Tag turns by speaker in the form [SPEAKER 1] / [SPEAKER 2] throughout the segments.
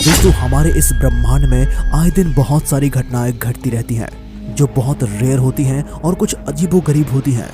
[SPEAKER 1] दोस्तों, हमारे इस ब्रह्मांड में आए दिन बहुत सारी घटनाएं घटती रहती हैं जो बहुत रेयर होती हैं और कुछ अजीबोगरीब होती हैं।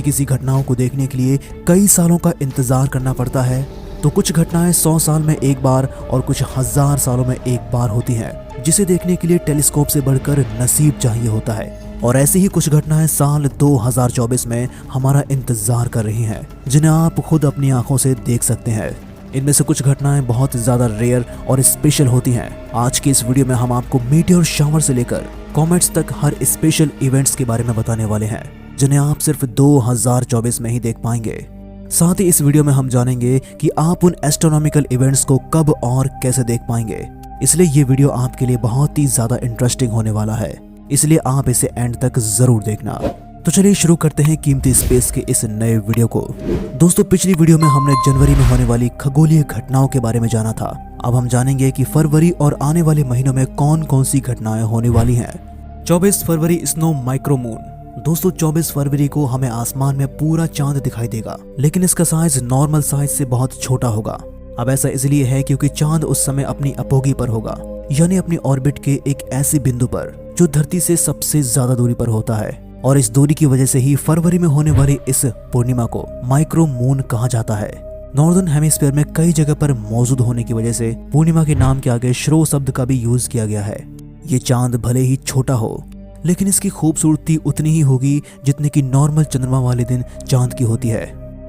[SPEAKER 1] किसी घटनाओं को देखने के लिए कई सालों का इंतजार करना पड़ता है, तो कुछ घटनाएं 100 साल में एक बार और कुछ 1000 सालों में एक बार होती हैं, जिसे देखने के लिए टेलीस्कोप से बढ़कर नसीब चाहिए होता है। और ऐसी ही कुछ घटनाएं साल 2024 में हमारा इंतजार कर रही हैं, जिन्हें आप खुद अपनी आंखों से देख सकते हैं। इनमें से कुछ घटनाएं बहुत ज्यादा रेयर और स्पेशल होती हैं। आज की इस वीडियो में हम आपको मीटियोर शावर से लेकर कॉमेट्स तक हर स्पेशल इवेंट्स के बारे में बताने वाले हैं, जिन्हें आप सिर्फ 2024 में ही देख पाएंगे। साथ ही इस वीडियो में हम जानेंगे कि आप उन एस्ट्रोनॉमिकल इवेंट्स को कब और कैसे देख पाएंगे। इसलिए ये वीडियो आपके लिए बहुत ही ज्यादा इंटरेस्टिंग होने वाला है, इसलिए आप इसे एंड तक जरूर देखना। तो चलिए शुरू करते हैं कीमती स्पेस के इस नए वीडियो को। दोस्तों, पिछली वीडियो में हमने जनवरी में होने वाली खगोलीय घटनाओं के बारे में जाना था। अब हम जानेंगे कि फरवरी और आने वाले महीनों में कौन कौन सी घटनाएं होने वाली हैं। 24 फरवरी स्नो माइक्रोमून। दोस्तों, 24 फरवरी को हमें आसमान में पूरा चांद दिखाई देगा, लेकिन इसका साइज नॉर्मल साइज से बहुत छोटा होगा। अब ऐसा इसलिए है क्योंकि चांद उस समय अपनी अपोगी पर होगा, यानी अपनी ऑर्बिट के एक ऐसे बिंदु पर जो धरती से सबसे ज्यादा दूरी पर होता है। और इस दूरी की वजह से ही फरवरी में होने वाली इस पूर्णिमा को माइक्रो मून कहा जाता है। नॉर्दर्न हेमिस्फीयर में कई जगह पर मौजूद होने की वजह से पूर्णिमा के नाम के आगे श्रो शब्द का भी यूज किया गया है। ये चांद भले ही छोटा हो, लेकिन इसकी खूबसूरती उतनी ही होगी जितनी कि नॉर्मल चंद्रमा वाले दिन चांद की होती है।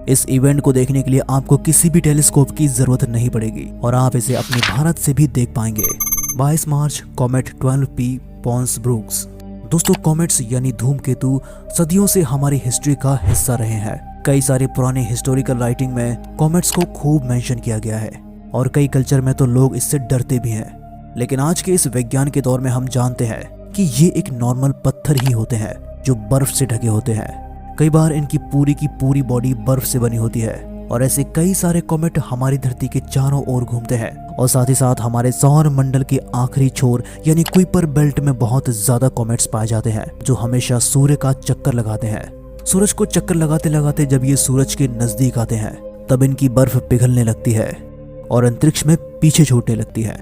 [SPEAKER 1] इस इवेंट को देखने के लिए आपको किसी भी टेलीस्कोप की जरूरत नहीं पड़ेगी और आप इसे अपने भारत से भी देख पाएंगे। 22 मार्च कॉमेट 12P पॉन्स ब्रूक्स। दोस्तों, कॉमेट्स यानी धूमकेतु सदियों से हमारी हिस्ट्री का हिस्सा रहे हैं। कई सारे पुराने हिस्टोरिकल राइटिंग में कॉमेट्स को खूब मेंशन किया गया है और कई कल्चर में तो लोग इससे डरते भी हैं। लेकिन आज के इस विज्ञान के दौर में हम जानते हैं कि ये एक नॉर्मल पत्थर ही होते हैं जो बर्फ से ढके होते हैं। कई बार इनकी पूरी की पूरी बॉडी बर्फ से बनी होती है और ऐसे कई सारे कॉमेट हमारी धरती के चारों ओर घूमते हैं और साथ ही साथ हमारे सौर मंडल के आखिरी छोर यानी कुइपर बेल्ट में बहुत ज्यादा कॉमेट्स पाए जाते हैं जो हमेशा सूर्य का चक्कर लगाते हैं। सूरज को चक्कर लगाते लगाते जब ये सूरज के नजदीक आते हैं तब इनकी बर्फ पिघलने लगती है और अंतरिक्ष में पीछे छूटने लगती है।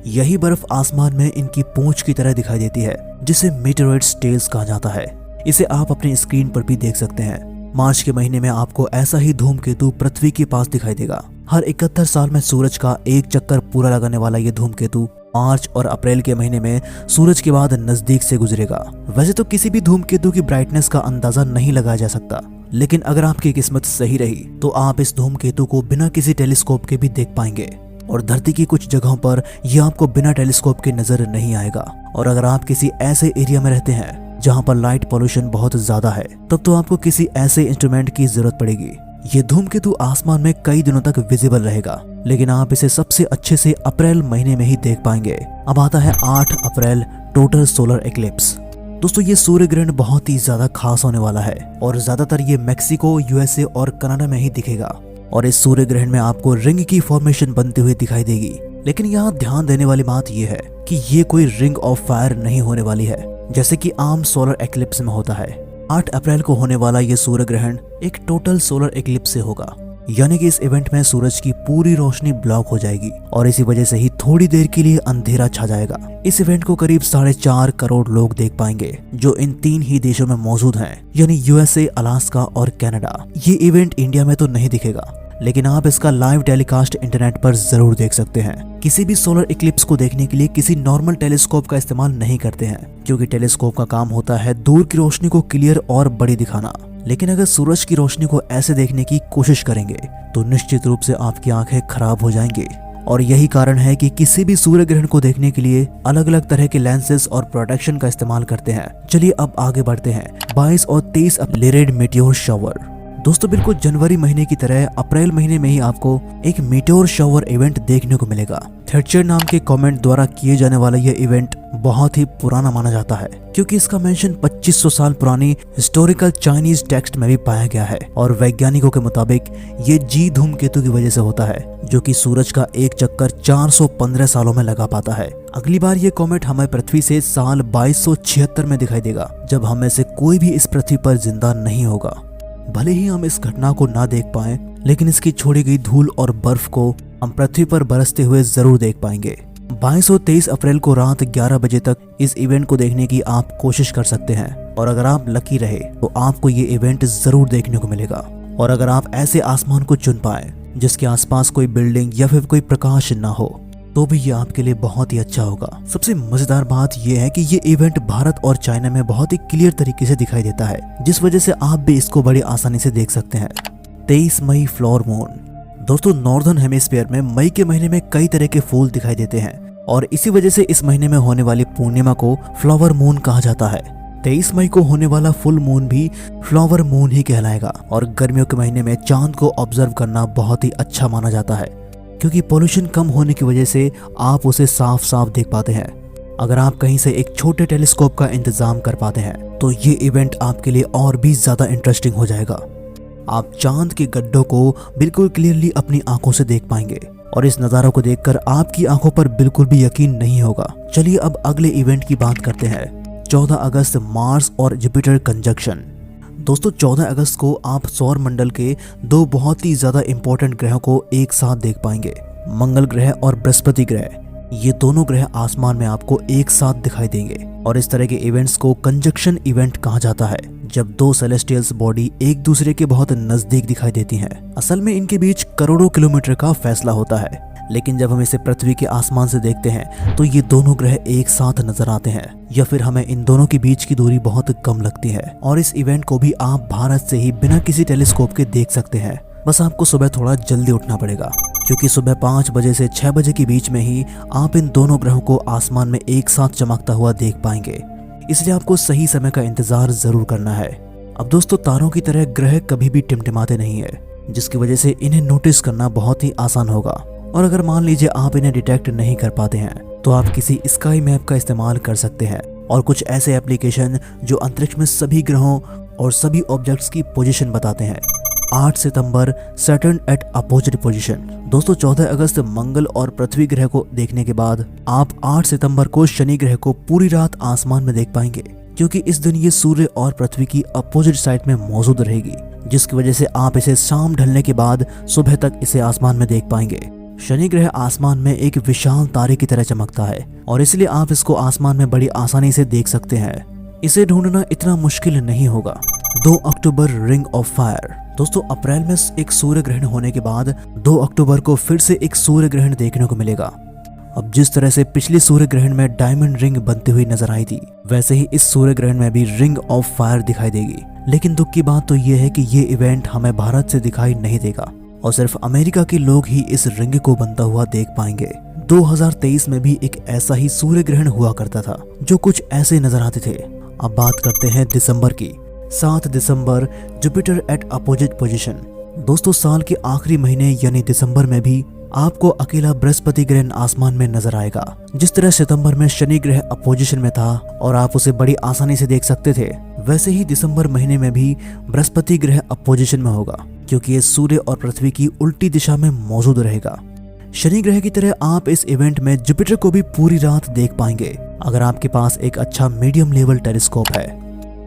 [SPEAKER 1] यही बर्फ आसमान में इनकी पूंछ की तरह दिखाई देती है, जिसे मीटेरोइड्स टेल्स कहा जाता है। इसे आप अपनी स्क्रीन पर भी देख सकते हैं। मार्च के महीने में आपको ऐसा ही धूमकेतु पृथ्वी के पास दिखाई देगा। हर 71 साल में सूरज का एक चक्कर पूरा लगाने वाला ये धूमकेतु मार्च और अप्रैल के महीने में सूरज के बाद नजदीक से गुजरेगा। वैसे तो किसी भी धूमकेतु की ब्राइटनेस का अंदाजा नहीं लगाया जा सकता, लेकिन अगर आपकी किस्मत सही रही तो आप इस धूमकेतु को बिना किसी टेलीस्कोप के भी देख पाएंगे। और धरती की कुछ जगहों पर यह आपको बिना टेलीस्कोप के नजर नहीं आएगा। और अगर आप किसी ऐसे एरिया में रहते हैं जहां पर लाइट पोल्यूशन बहुत ज्यादा है, तब तो आपको किसी ऐसे इंस्ट्रूमेंट की जरूरत पड़ेगी। ये धूमकेतु आसमान में कई दिनों तक विजिबल रहेगा, लेकिन आप इसे सबसे अच्छे से अप्रैल महीने में ही देख पाएंगे। अब आता है 8 अप्रैल टोटल सोलर एक्लिप्स। दोस्तों, ये सूर्य ग्रहण बहुत ही ज्यादा खास होने वाला है और ज्यादातर ये मेक्सिको, यूएसए और कनाडा में ही दिखेगा। और इस सूर्य ग्रहण में आपको रिंग की फॉर्मेशन बनती हुई दिखाई देगी। लेकिन यहाँ ध्यान देने वाली बात यह है कि ये कोई रिंग ऑफ फायर नहीं होने वाली है, जैसे कि आम सोलर एक्लिप्स में होता है। 8 अप्रैल को होने वाला ये सूर्य ग्रहण एक टोटल सोलर एक्लिप्स से होगा, यानी कि इस इवेंट में सूरज की पूरी रोशनी ब्लॉक हो जाएगी और इसी वजह से ही थोड़ी देर के लिए अंधेरा छा जाएगा। इस इवेंट को करीब 4.5 करोड़ लोग देख पाएंगे, जो इन 3 ही देशों में मौजूद हैं, यानी यूएसए, अलास्का और कनाडा। ये इवेंट इंडिया में तो नहीं दिखेगा, लेकिन आप इसका लाइव टेलीकास्ट इंटरनेट पर जरूर देख सकते हैं। किसी भी सोलर इक्लिप्स को देखने के लिए किसी नॉर्मल टेलीस्कोप का इस्तेमाल नहीं करते हैं, क्योंकि टेलीस्कोप का काम होता है दूर की रोशनी को क्लियर और बड़ी दिखाना। लेकिन अगर सूरज की रोशनी को ऐसे देखने की कोशिश करेंगे तो निश्चित रूप से आपकी आंखें खराब हो जाएंगी। और यही कारण है कि किसी भी सूर्य ग्रहण को देखने के लिए अलग अलग तरह के लेंसेज और प्रोटेक्शन का इस्तेमाल करते हैं। चलिए अब आगे बढ़ते हैं। 22 और 23 अप्रैल मीटियोर शावर। दोस्तों, बिल्कुल जनवरी महीने की तरह अप्रैल महीने में ही आपको एक मीटियोर शावर इवेंट देखने को मिलेगा। थेटचर नाम के कमेंट द्वारा किए जाने वाला यह इवेंट बहुत ही पुराना माना जाता है, क्योंकि इसका मेंशन 2500 साल पुरानी हिस्टोरिकल चाइनीज टेक्स्ट में भी पाया गया है। और वैज्ञानिकों के मुताबिक ये जी धूमकेतु की वजह से होता है, जो कि सूरज का एक चक्कर 415 सालों में लगा पाता है। अगली बार ये कॉमेट हमें पृथ्वी से साल 2276 में दिखाई देगा, जब हम में से कोई भी इस पृथ्वी पर जिंदा नहीं होगा। भले ही हम इस घटना को ना देख पाएं, लेकिन इसकी छोड़ी गई धूल और बर्फ को हम पृथ्वी पर बरसते हुए जरूर देख पाएंगे। 22 और 23 अप्रैल को रात 11 बजे तक इस इवेंट को देखने की आप कोशिश कर सकते हैं और अगर आप लकी रहे तो आपको ये इवेंट जरूर देखने को मिलेगा। और अगर आप ऐसे आसमान को चुन पाए जिसके आसपास कोई बिल्डिंग या फिर कोई प्रकाश ना हो तो भी ये आपके लिए बहुत ही अच्छा होगा। सबसे मजेदार बात यह है कि ये इवेंट भारत और चाइना में बहुत ही क्लियर तरीके से दिखाई देता है, जिस वजह से आप भी इसको बड़ी आसानी से देख सकते हैं। 23 मई फ्लावर मून। दोस्तों नॉर्दर्न हेमिस्फीयर में मई के महीने में कई तरह के फूल दिखाई देते हैं और इसी वजह से इस महीने में होने वाली पूर्णिमा को फ्लावर मून कहा जाता है। 23 मई को होने वाला फुल मून भी फ्लावर मून ही कहलाएगा और गर्मियों के महीने में चांद को ऑब्जर्व करना बहुत ही अच्छा माना जाता है क्योंकि पोल्यूशन कम होने की वजह से आप उसे साफ साफ देख पाते हैं। अगर आप कहीं से एक छोटे टेलीस्कोप का इंतजाम कर पाते हैं तो ये इवेंट आपके लिए और भी ज्यादा इंटरेस्टिंग हो जाएगा। आप चांद के गड्ढों को बिल्कुल क्लियरली अपनी आंखों से देख पाएंगे और इस नज़ारों को देखकर आपकी आंखों पर बिल्कुल भी यकीन नहीं होगा। चलिए अब अगले इवेंट की बात करते हैं। 14 अगस्त मार्स और जुपिटर कंजंक्शन। दोस्तों 14 अगस्त को आप सौर मंडल के दो बहुत ही ज्यादा इंपॉर्टेंट ग्रहों को एक साथ देख पाएंगे, मंगल ग्रह और बृहस्पति ग्रह। ये दोनों ग्रह आसमान में आपको एक साथ दिखाई देंगे और इस तरह के इवेंट्स को कंजंक्शन इवेंट कहा जाता है, जब दो सेलेस्टियल्स बॉडी एक दूसरे के बहुत नजदीक दिखाई देती हैं। असल में इनके बीच करोड़ों किलोमीटर का फैसला होता है, लेकिन जब हम इसे पृथ्वी के आसमान से देखते हैं तो ये दोनों ग्रह एक साथ नजर आते हैं या फिर हमें इन दोनों के बीच की दूरी बहुत कम लगती है। और इस इवेंट को भी आप भारत से ही बिना किसी टेलीस्कोप के देख सकते हैं। बस आपको सुबह थोड़ा जल्दी उठना पड़ेगा क्योंकि सुबह 5 बजे से 6 बजे के बीच में ही आप इन दोनों ग्रहों को आसमान में एक साथ चमकता हुआ देख पाएंगे, इसलिए आपको सही समय का इंतजार जरूर करना है। अब दोस्तों तारों की तरह ग्रह कभी भी टिमटिमाते नहीं है, जिसकी वजह से इन्हें नोटिस करना बहुत ही आसान होगा। और अगर मान लीजिए आप इन्हें डिटेक्ट नहीं कर पाते हैं तो आप किसी स्काई मैप का इस्तेमाल कर सकते हैं और कुछ ऐसे एप्लीकेशन जो अंतरिक्ष में सभी ग्रहों और सभी ऑब्जेक्ट्स की पोजीशन बताते हैं। 8 सितंबर सैटर्न एट अपोजिट पोजीशन। दोस्तों 14 अगस्त मंगल और पृथ्वी ग्रह को देखने के बाद आप 8 सितंबर को शनि ग्रह को पूरी रात आसमान में देख पाएंगे क्योंकि इस दिन ये सूर्य और पृथ्वी की अपोजिट साइड में मौजूद रहेगी, जिसकी वजह से आप इसे शाम ढलने के बाद सुबह तक इसे आसमान में देख पाएंगे। शनि ग्रह आसमान में एक विशाल तारे की तरह चमकता है और इसलिए आप इसको आसमान में बड़ी आसानी से देख सकते हैं। इसे ढूंढना इतना मुश्किल नहीं होगा। 2 अक्टूबर रिंग ऑफ फायर। दोस्तों अप्रैल में एक सूर्य ग्रहण होने के बाद 2 अक्टूबर को फिर से एक सूर्य ग्रहण देखने को मिलेगा। अब जिस तरह से पिछले सूर्य ग्रहण में डायमंड रिंग बनती हुई नजर आई थी, वैसे ही इस सूर्य ग्रहण में भी रिंग ऑफ फायर दिखाई देगी। लेकिन दुख की बात तो यह है कि ये इवेंट हमें भारत से दिखाई नहीं देगा और सिर्फ अमेरिका के लोग ही इस रिंग को बनता हुआ देख पाएंगे। 2023 में भी एक ऐसा ही सूर्य ग्रहण हुआ करता था जो कुछ ऐसे नजर आते थे। अब बात करते हैं दिसंबर की। 7 दिसंबर जुपिटर एट अपोजिट पोजीशन। दोस्तों साल के आखिरी महीने यानी दिसंबर में भी आपको अकेला बृहस्पति ग्रह आसमान में नजर आएगा। जिस तरह सितंबर में शनि ग्रह अपोजिशन में था और आप उसे बड़ी आसानी से देख सकते थे, वैसे ही दिसंबर महीने में भी बृहस्पति ग्रह अपोजिशन में होगा क्योंकि ये सूर्य और पृथ्वी की उल्टी दिशा में मौजूद रहेगा। शनि ग्रह की तरह आप इस इवेंट में जुपिटर को भी पूरी रात देख पाएंगे अगर आपके पास एक अच्छा मीडियम लेवल टेलीस्कोप है।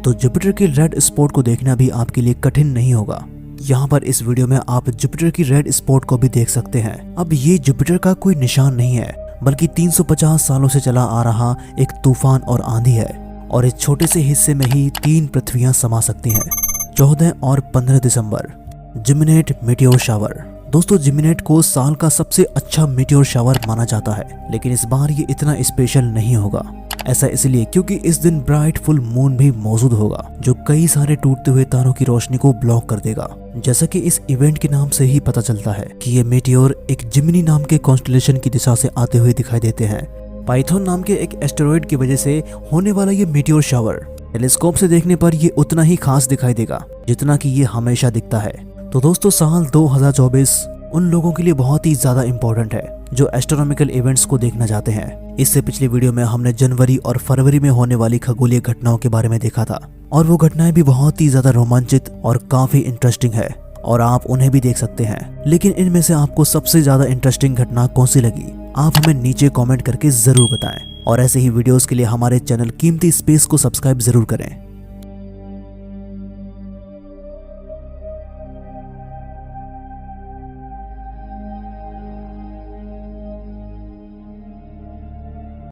[SPEAKER 1] तो जुपिटर के रेड स्पॉट को देखना भी आपके लिए कठिन नहीं होगा। यहाँ पर इस वीडियो में आप जुपिटर की रेड स्पॉट को भी देख सकते हैं। अब ये जुपिटर का कोई निशान नहीं है, बल्कि 350 सालों से चला आ रहा एक तूफान और आंधी है और इस छोटे से हिस्से में ही 3 पृथ्वियां समा सकती हैं। 14 और 15 दिसंबर जिमिनेट मीटियोर शावर। दोस्तों जिमिनेट को साल का सबसे अच्छा मीटियोर शावर माना जाता है, लेकिन इस बार ये इतना स्पेशल नहीं होगा। ऐसा इसलिए क्योंकि इस दिन ब्राइट फुल मून भी मौजूद होगा जो कई सारे टूटते हुए तारों की रोशनी को ब्लॉक कर देगा। जैसा कि इस इवेंट के नाम से ही पता चलता है कि ये मीटियोर एक जिमिनी नाम के कॉन्स्टेलेशन की दिशा से आते हुए दिखाई देते हैं। पाइथन नाम के एक एस्टेरॉइड की वजह से होने वाला ये मीटियोर शावर टेलीस्कोप से देखने पर ये उतना ही खास दिखाई देगा जितना कि ये हमेशा दिखता है। तो दोस्तों साल 2024 उन लोगों के लिए बहुत ही ज्यादा इम्पोर्टेंट है जो एस्ट्रोनॉमिकल इवेंट्स को देखना चाहते हैं। इससे पिछली वीडियो में हमने जनवरी और फरवरी में होने वाली खगोलीय घटनाओं के बारे में देखा था और वो घटनाएं भी बहुत ही ज्यादा रोमांचित और काफी इंटरेस्टिंग है और आप उन्हें भी देख सकते हैं। लेकिन इनमें से आपको सबसे ज्यादा इंटरेस्टिंग घटना कौन सी लगी, आप हमें नीचे कमेंट करके जरूर बताएं और ऐसे ही वीडियोस के लिए हमारे चैनल कीमती स्पेस को सब्सक्राइब जरूर करें।